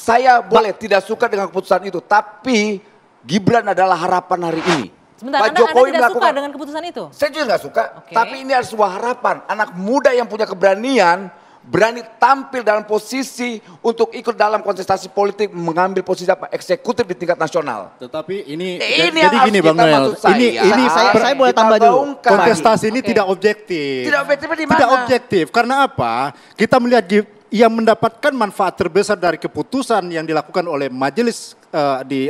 Saya boleh tidak suka dengan keputusan itu, tapi Gibran adalah harapan hari ini. Sebentar, Pak anda Jokowi tidak melakukan, suka dengan keputusan itu? Saya juga nggak suka, Oke. tapi ini adalah sebuah harapan. Anak muda yang punya keberanian, berani tampil dalam posisi untuk ikut dalam kontestasi politik, mengambil posisi apa? Eksekutif di tingkat nasional. Tetapi ini Ini jadi yang gini harus Bang kita, Noel, maksud saya. ini saya boleh Kita tambah dulu. gaungkan. kontestasi ini Oke. tidak objektif. Tidak objektifnya di mana? Tidak objektif. Karena apa? Kita melihat yang mendapatkan manfaat terbesar dari keputusan yang dilakukan oleh majelis di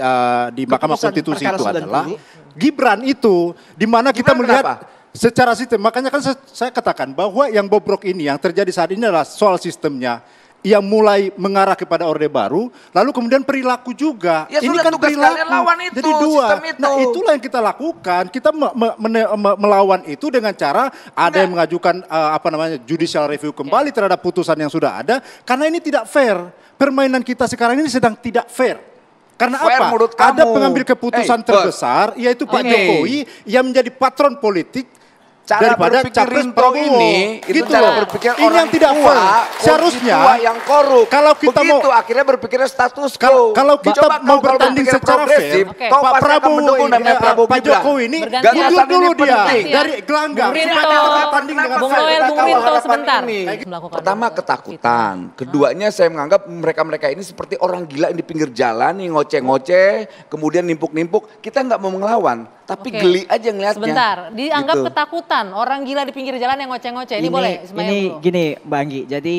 Mahkamah Keputusan Konstitusi perkara itu 90. adalah Gibran itu, di mana kita Gibran melihat kenapa? secara sistem. Makanya kan saya katakan bahwa yang bobrok ini, yang terjadi saat ini adalah soal sistemnya. Yang mulai mengarah kepada Orde Baru, lalu kemudian perilaku juga. Ya ini sudah, kan tugas perilaku. kalian lawan itu, Jadi dua. sistem itu. Nah itulah yang kita lakukan. Kita melawan itu dengan cara ada yang mengajukan judicial review kembali terhadap putusan yang sudah ada. Karena ini tidak fair. Permainan kita sekarang ini sedang tidak fair. Karena Fair apa? menurut Ada kamu. pengambil keputusan Bos. terbesar, yaitu Pak Ini. Jokowi yang menjadi patron politik Cara daripada berpikir capres Rinto Prabowo. ini, itu Gitu cara loh. berpikir Ini orang yang tidak tua, fair. Seharusnya tua yang korup. kalau kita begitu mau akhirnya berpikirnya status Kalau, quo. kalau kita Coba mau kau kalau bertanding berpikir secara progresif, fair, Oke. kau Pak pasti akan Prabowo, mendukung namanya Prabowo Pak Gibran. Jokowi ini Bergantian. mundur Gagasan dulu ini dia penting. dari gelanggang. Bung Rinto. Supaya kita bertanding dengan Bung fair. Noel, Kita Bung tahu Rinto harapan sebentar. ini. Melakukan Pertama ketakutan, keduanya saya menganggap mereka-mereka ini seperti orang gila yang di pinggir jalan, yang ngoceh-ngoceh, kemudian nimpuk-nimpuk. Kita nggak mau melawan, tapi Oke. geli aja ngelihatnya. Sebentar, dianggap Gitu. ketakutan. Orang gila di pinggir jalan yang ngoceh-ngoceh. Ini boleh, Ismail ini dulu. gini Mbak Anggi, jadi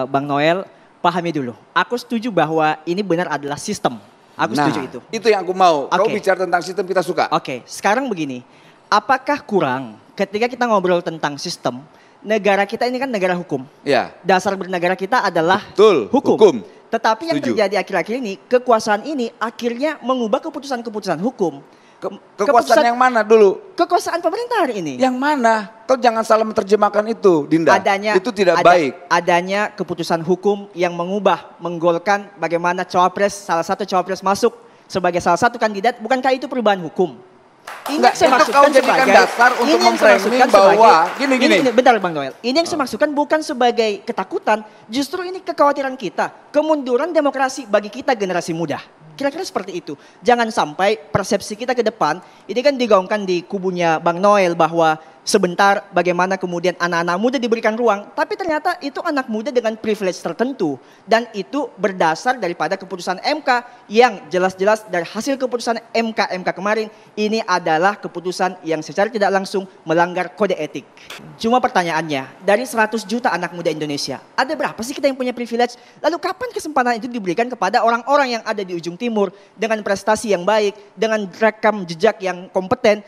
Bang Noel pahami dulu. Aku setuju bahwa ini benar adalah sistem. Aku setuju itu. Itu yang aku mau. Kau Oke. bicara tentang sistem kita suka. Oke, sekarang begini. Apakah kurang ketika kita ngobrol tentang sistem, negara kita ini kan negara hukum. Ya. Dasar bernegara kita adalah Betul, hukum. Tetapi yang Setuju. terjadi akhir-akhir ini, kekuasaan ini akhirnya mengubah keputusan-keputusan hukum. Kekuasaan yang mana dulu? Kekuasaan pemerintah hari ini. Yang mana? Kau jangan salah menerjemahkan itu, Dinda. Itu tidak baik. Adanya keputusan hukum yang mengubah, menggolkan bagaimana salah satu cawapres masuk sebagai salah satu kandidat. Bukankah itu perubahan hukum? Ini Enggak, yang saya itu maksudkan kau jadikan sebagai- dasar untuk ini yang saya memframing maksudkan bahwa sebagai- gini. ini, bentar Bang Noel. Ini yang saya maksudkan bukan sebagai ketakutan, justru ini kekhawatiran kita, kemunduran demokrasi bagi kita generasi muda. Kira-kira seperti itu. Jangan sampai persepsi kita ke depan, ini kan digaungkan di kubunya Bang Noel bahwa sebentar bagaimana kemudian anak-anak muda diberikan ruang, tapi ternyata itu anak muda dengan privilege tertentu dan itu berdasar daripada keputusan MK yang jelas-jelas dari hasil keputusan MK kemarin ini adalah keputusan yang secara tidak langsung melanggar kode etik. Cuma pertanyaannya, dari 100 juta anak muda Indonesia, ada berapa sih kita yang punya privilege? Lalu kapan kesempatan itu diberikan kepada orang-orang yang ada di ujung timur dengan prestasi yang baik, dengan rekam jejak yang kompeten?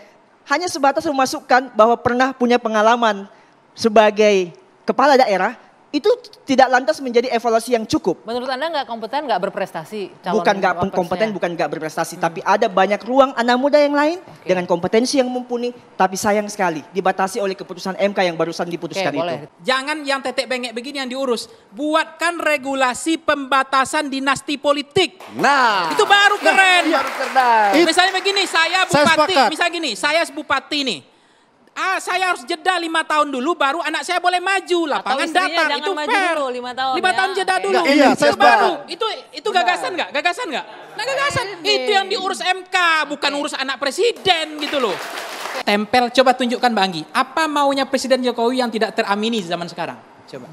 Hanya sebatas memasukkan bahwa pernah punya pengalaman sebagai kepala daerah, itu tidak lantas menjadi evaluasi yang cukup. Menurut Anda nggak kompeten, nggak berprestasi? Calon Bukan nggak wapresnya? kompeten, bukan nggak berprestasi, tapi ada banyak ruang anak muda yang lain dengan kompetensi yang mumpuni, tapi sayang sekali dibatasi oleh keputusan MK yang barusan diputuskan Oke, boleh. itu. Jangan yang tetek bengek begini yang diurus. Buatkan regulasi pembatasan dinasti politik. Nah, Itu baru keren. baru cerdas. Misalnya begini, saya Saya bupati. sepakat. Misalnya gini, saya bupati nih. Saya harus jeda 5 tahun dulu baru anak saya boleh maju. Lapangan istrinya datang, jangan itu maju fair. dulu, 5 tahun 5 ya. tahun jeda Oke. dulu. Iya, saya itu sepakat. baru. Itu gagasan nggak? Gagasan nggak? Nah gagasan. Itu yang diurus MK, bukan urus anak presiden gitu loh. Tempel, coba tunjukkan Bang Anggi. Apa maunya Presiden Jokowi yang tidak teramini zaman sekarang? Coba.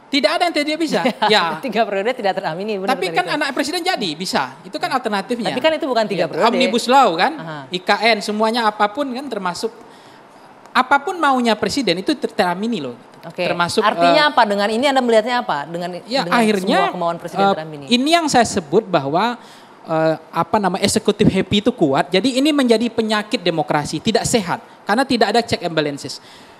Tidak ada yang tidak bisa. Ya. 3 periode tidak teramini. benar Tapi tadi kan itu. anak presiden jadi bisa. Itu kan alternatifnya. Tapi kan itu bukan 3 Ya, periode. Omnibus Law kan, Aha. IKN semuanya apapun kan termasuk apapun maunya presiden itu teramini loh. Oke. Termasuk Artinya apa dengan ini Anda melihatnya apa? Dengan ya dengan akhirnya semua kemauan presiden teramini. ini yang saya sebut bahwa eksekutif happy itu kuat. Jadi ini menjadi penyakit demokrasi, tidak sehat karena tidak ada check and balances.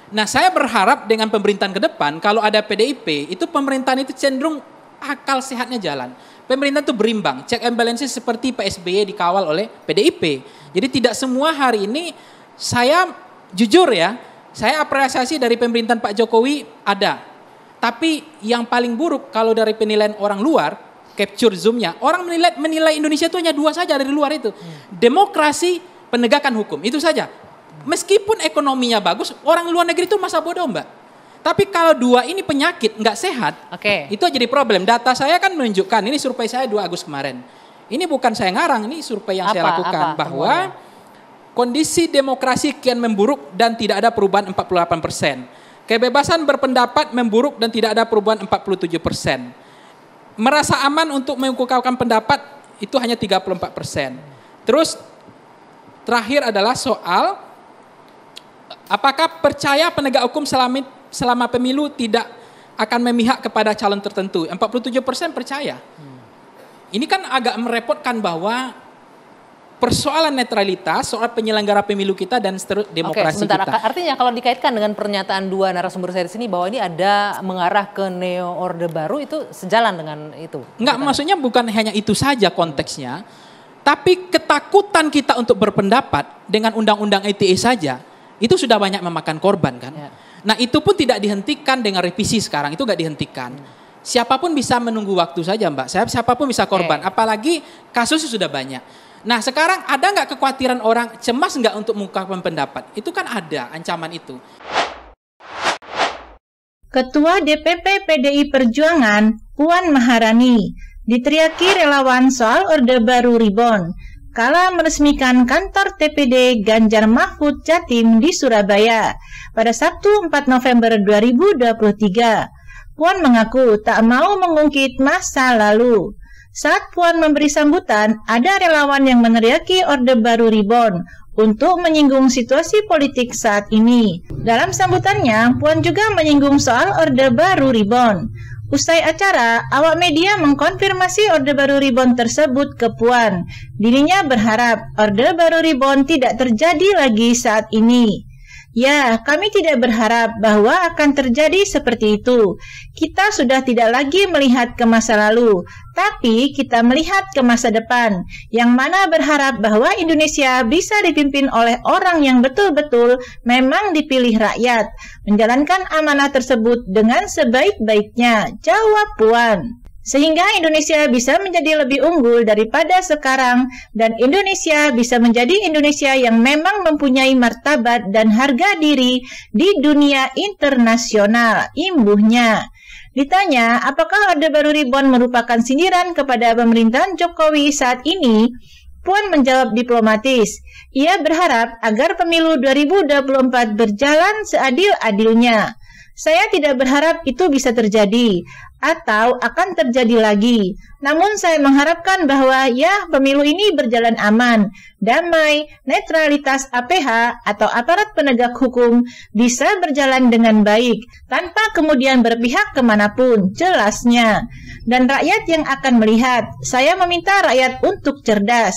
Nah, saya berharap dengan pemerintahan ke depan kalau ada PDIP, itu pemerintahan itu cenderung akal sehatnya jalan. Pemerintahan itu berimbang, check and balances seperti PSBY dikawal oleh PDIP. Jadi tidak semua hari ini saya jujur ya, saya apresiasi dari pemerintahan Pak Jokowi ada. Tapi yang paling buruk kalau dari penilaian orang luar, capture zoom-nya, orang menilai Indonesia itu hanya 2 saja dari luar itu. Demokrasi, penegakan hukum, itu saja. Meskipun ekonominya bagus, orang luar negeri itu masa bodoh Mbak. Tapi kalau dua ini penyakit, nggak sehat, itu jadi problem. Data saya kan menunjukkan, ini survei saya 2 Agustus kemarin. Ini bukan saya ngarang, ini survei yang saya lakukan. Bahwa kondisi demokrasi kian memburuk dan tidak ada perubahan 48%. Kebebasan berpendapat memburuk dan tidak ada perubahan 47%. Merasa aman untuk mengungkapkan pendapat itu hanya 34%. Terus terakhir adalah soal apakah percaya penegak hukum selama pemilu tidak akan memihak kepada calon tertentu. 47% percaya. Ini kan agak merepotkan bahwa persoalan netralitas, soal penyelenggara pemilu kita dan demokrasi sebentar, kita. Artinya kalau dikaitkan dengan pernyataan 2 narasumber saya di sini bahwa ini ada mengarah ke neo orde baru, itu sejalan dengan itu? Enggak, maksudnya bukan hanya itu saja konteksnya, tapi ketakutan kita untuk berpendapat dengan undang-undang ITE saja, itu sudah banyak memakan korban kan. Ya. Nah itu pun tidak dihentikan dengan revisi sekarang, itu nggak dihentikan. Siapapun bisa menunggu waktu saja Mbak, siapapun bisa korban, apalagi kasusnya sudah banyak. Nah sekarang ada nggak kekhawatiran orang cemas nggak untuk mengungkapkan pendapat? Itu kan ada ancaman itu. Ketua DPP PDI Perjuangan, Puan Maharani, diteriaki relawan soal Orde Baru Reborn kala meresmikan kantor TPD Ganjar Mahfud Jatim di Surabaya pada Sabtu 4 November 2023. Puan mengaku tak mau mengungkit masa lalu. Saat Puan memberi sambutan, ada relawan yang meneriaki Orde Baru Reborn untuk menyinggung situasi politik saat ini. Dalam sambutannya, Puan juga menyinggung soal Orde Baru Reborn. Usai acara, awak media mengkonfirmasi Orde Baru Reborn tersebut ke Puan. Dirinya berharap Orde Baru Reborn tidak terjadi lagi saat ini. Ya, kami tidak berharap bahwa akan terjadi seperti itu. Kita sudah tidak lagi melihat ke masa lalu, tapi kita melihat ke masa depan, yang mana berharap bahwa Indonesia bisa dipimpin oleh orang yang betul-betul memang dipilih rakyat, menjalankan amanah tersebut dengan sebaik-baiknya, jawab Puan. Sehingga Indonesia bisa menjadi lebih unggul daripada sekarang dan Indonesia bisa menjadi Indonesia yang memang mempunyai martabat dan harga diri di dunia internasional, imbuhnya. Ditanya, apakah Orde Baru Reborn merupakan sindiran kepada pemerintahan Jokowi saat ini? Puan menjawab diplomatis. Ia berharap agar pemilu 2024 berjalan seadil-adilnya. Saya tidak berharap itu bisa terjadi atau akan terjadi lagi. Namun saya mengharapkan bahwa ya pemilu ini berjalan aman, damai, netralitas APH atau aparat penegak hukum bisa berjalan dengan baik tanpa kemudian berpihak kemanapun, jelasnya. Dan rakyat yang akan melihat, saya meminta rakyat untuk cerdas.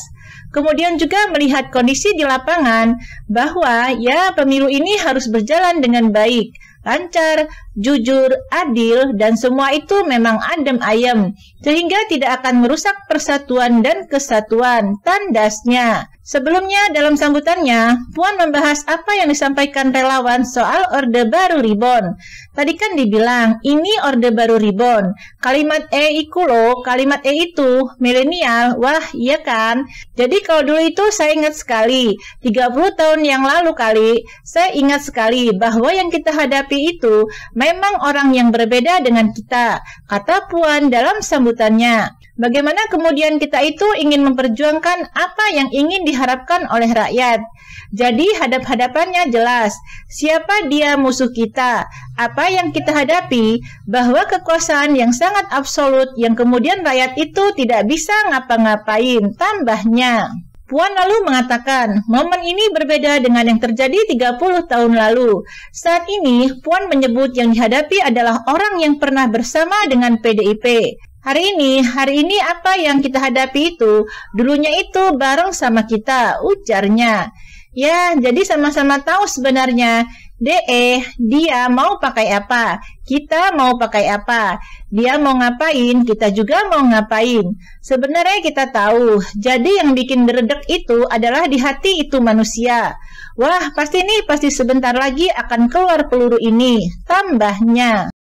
Kemudian juga melihat kondisi di lapangan bahwa ya pemilu ini harus berjalan dengan baik, lancar, jujur, adil, dan semua itu memang adem ayem, sehingga tidak akan merusak persatuan dan kesatuan, tandasnya. Sebelumnya dalam sambutannya, Puan membahas apa yang disampaikan relawan soal Orde Baru Reborn. Tadi kan dibilang, ini Orde Baru Reborn. Kalimat iku loh, kalimat itu, milenial, wah iya kan? Jadi kalau dulu itu saya ingat sekali, 30 tahun yang lalu kali, saya ingat sekali bahwa yang kita hadapi itu memang orang yang berbeda dengan kita, kata Puan dalam sambutannya. Bagaimana kemudian kita itu ingin memperjuangkan apa yang ingin diharapkan oleh rakyat. Jadi hadap-hadapannya jelas, siapa dia musuh kita, apa yang kita hadapi, bahwa kekuasaan yang sangat absolut yang kemudian rakyat itu tidak bisa ngapa-ngapain, tambahnya. Puan lalu mengatakan, momen ini berbeda dengan yang terjadi 30 tahun lalu. Saat ini, Puan menyebut yang dihadapi adalah orang yang pernah bersama dengan PDIP. Hari ini apa yang kita hadapi itu, dulunya itu bareng sama kita, ujarnya. Ya, jadi sama-sama tahu sebenarnya, dia mau pakai apa, kita mau pakai apa, dia mau ngapain, kita juga mau ngapain. Sebenarnya kita tahu, jadi yang bikin deredek itu adalah di hati itu manusia. Wah, pasti sebentar lagi akan keluar peluru ini, tambahnya.